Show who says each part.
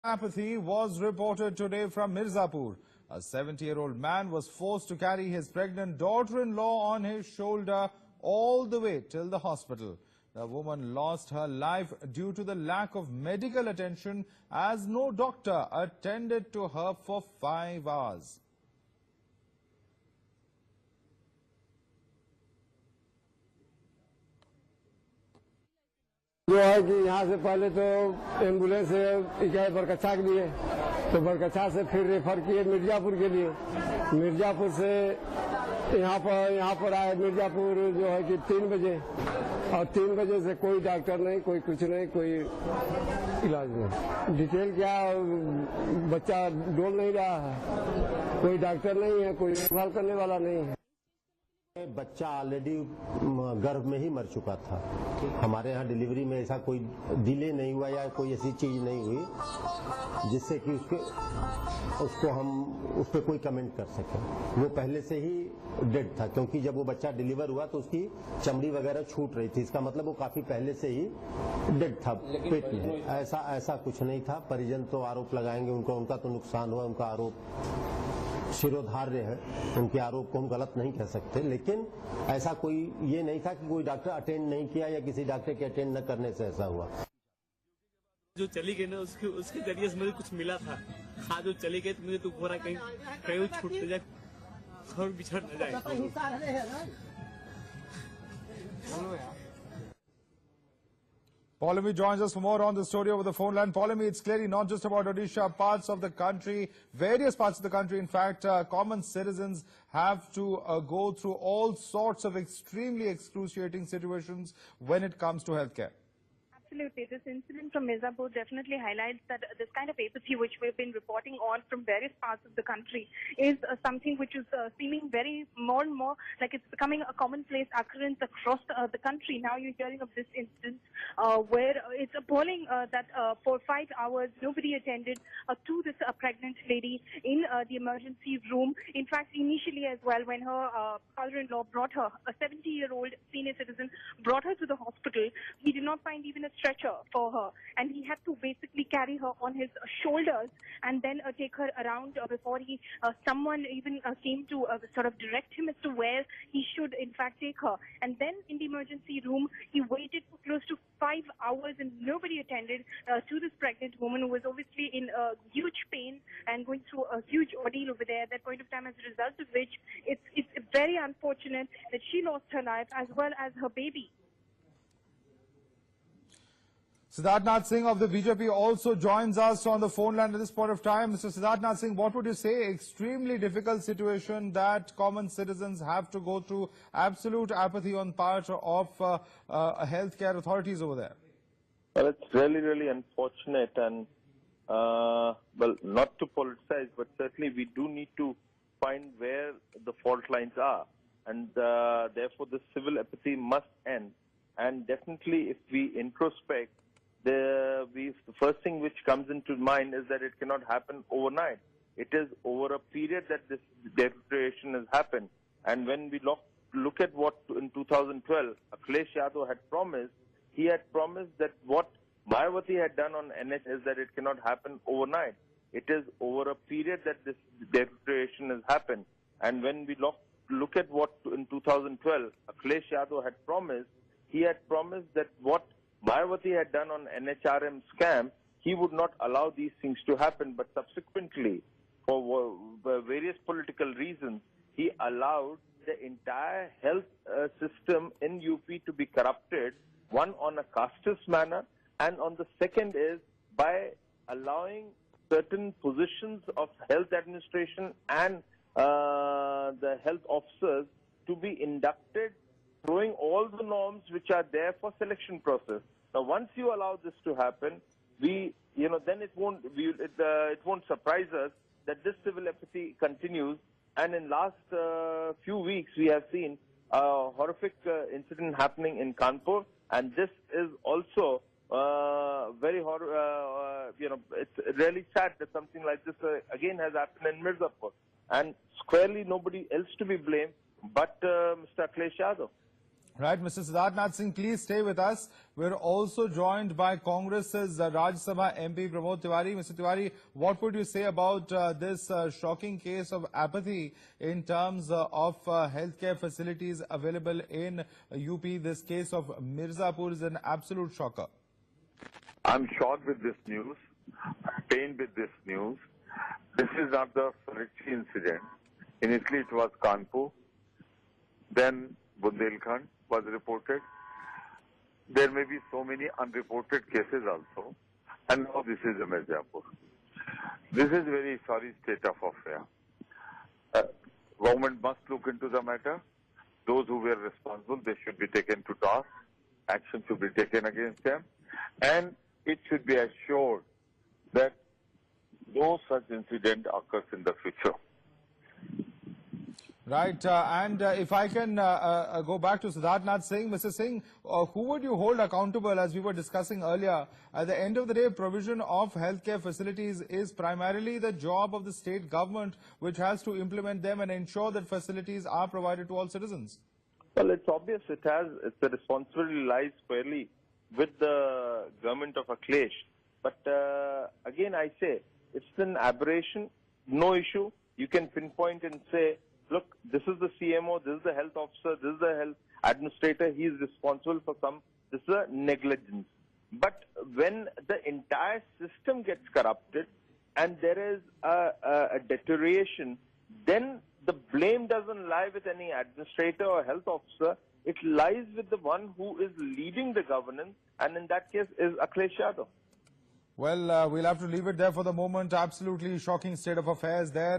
Speaker 1: Apathy was reported today from Mirzapur. A 70-year-old man was forced to carry his pregnant daughter-in-law on his shoulder all the way till the hospital. The woman lost her life due to the lack of medical attention as no doctor attended to her for 5 hours.
Speaker 2: जो है कि यहाँ से पहले तो ambulance गए बरकच्छा के लिए, तो बरकच्छा से फिर रेफर किए मिर्जापुर के लिए। मिर्जापुर से यहाँ पर आए मिर्जापुर जो है कि 3 बजे, और 3 बजे से कोई डॉक्टर नहीं, कोई कुछ नहीं, कोई इलाज नहीं। डिटेल क्या, बच्चा डोल नहीं रहा है, कोई डॉक्टर नहीं है, कोई देखभाल करने वाला नहीं है।
Speaker 3: बच्चा ऑलरेडी गर्भ में ही मर चुका था। हमारे यहाँ डिलीवरी में ऐसा कोई डिले नहीं हुआ या कोई ऐसी चीज नहीं हुई जिससे कि उसको हम उस पर कोई कमेंट कर सके। वो पहले से ही डेड था, क्योंकि जब वो बच्चा डिलीवर हुआ तो उसकी चमड़ी वगैरह छूट रही थी। इसका मतलब वो काफी पहले से ही डेड था पेट में। ऐसा कुछ नहीं था। परिजन तो आरोप लगाएंगे, उनका तो नुकसान हुआ, उनका आरोप शिरोधार्य है, उनके आरोप को हम गलत नहीं कह सकते, लेकिन ऐसा कोई ये नहीं था कि कोई डॉक्टर अटेंड नहीं किया या किसी डॉक्टर के अटेंड न करने से ऐसा हुआ।
Speaker 4: जो चली गई ना उसके जरिए से मुझे कुछ मिला था। हाँ, जो चली गई तो मुझे तो पूरा कहीं छूट न जाए और बिछड़ न जाए।
Speaker 1: Paulami joins us for more on the story over the phone line. Paulami, it's clearly not just about Odisha, parts of the country, various parts of the country. In fact, common citizens have to go through all sorts of extremely excruciating situations when it comes to healthcare.
Speaker 5: Absolutely. This incident from Mirzapur definitely highlights that this kind of apathy which we've been reporting on from various parts of the country is something which is seeming very more and more like it's becoming a commonplace occurrence across the country. Now you're hearing of this incident where it's appalling that for 5 hours nobody attended to this pregnant lady in the emergency room. In fact, initially as well, when her father-in-law brought her, a 70-year-old senior citizen, brought her to the hospital, he did not find even a stretcher for her, and he had to basically carry her on his shoulders and then take her around before someone even came to sort of direct him as to where he should in fact take her. And then in the emergency room, he waited for close to 5 hours and nobody attended to this pregnant woman who was obviously in huge pain and going through a huge ordeal over there at that point of time, as a result of which it's very unfortunate that she lost her life as well as her baby.
Speaker 1: Siddharth Singh of the BJP also joins us on the phone line at this point of time. Mr. Siddharth Singh, what would you say? Extremely difficult situation that common citizens have to go through. Absolute apathy on part of healthcare authorities over there.
Speaker 6: Well, it's really, really unfortunate, and well, not to politicize, but certainly we do need to find where the fault lines are, and therefore the civil apathy must end. And definitely, if we introspect, the first thing which comes into mind is that it cannot happen overnight. It is over a period that this deterioration has happened. And when we look at what in 2012 Akhilesh Yadav had promised, he had promised that what Mayawati had done on NH is that it cannot happen overnight. It is over a period that this deterioration has happened. And when we look at what in 2012 Akhilesh Yadav had promised, he had promised that what Mayawati had done on NHRM scam, he would not allow these things to happen. But subsequently, for various political reasons, he allowed the entire health system in UP to be corrupted, one on a casteist manner, and on the second is by allowing certain positions of health administration and the health officers to be inducted, throwing all the norms which are there for selection process. Now, once you allow this to happen, then it won't surprise us that this civil apathy continues. And in last few weeks, we have seen a horrific incident happening in Kanpur, and this is also very it's really sad that something like this again has happened in Mirzapur, and squarely nobody else to be blamed but Mr. Akhilesh Yadav.
Speaker 1: Right, Mr. Siddharth Singh, please stay with us. We're also joined by Congress's Rajya Sabha MP Pramod Tiwari. Mr. Tiwari, what would you say about this shocking case of apathy in terms of healthcare facilities available in UP? This case of Mirzapur is an absolute shocker.
Speaker 7: I'm shocked with this news, pained with this news. This is not the first incident. Initially it was Kanpur, then Bundelkhand was reported. There may be so many unreported cases also. And now this is Mirzapur. This is very sorry state of affair. Government must look into the matter. Those who were responsible, they should be taken to task. Action should be taken against them. And it should be assured that no such incident occurs in the future.
Speaker 1: Right, and if I can go back to Siddharth Singh, Mr. Singh, who would you hold accountable, as we were discussing earlier? At the end of the day, provision of healthcare facilities is primarily the job of the state government, which has to implement them and ensure that facilities are provided to all citizens.
Speaker 6: Well, it's obvious the responsibility lies squarely with the government of Akhilesh. But again, I say, it's an aberration, no issue. You can pinpoint and say, look, this is the CMO, this is the health officer, this is the health administrator, he is responsible for some, this is a negligence. But when the entire system gets corrupted and there is a deterioration, then the blame doesn't lie with any administrator or health officer, it lies with the one who is leading the governance, and in that case is Akhilesh Yadav.
Speaker 1: Well, we'll have to leave it there for the moment. Absolutely shocking state of affairs there.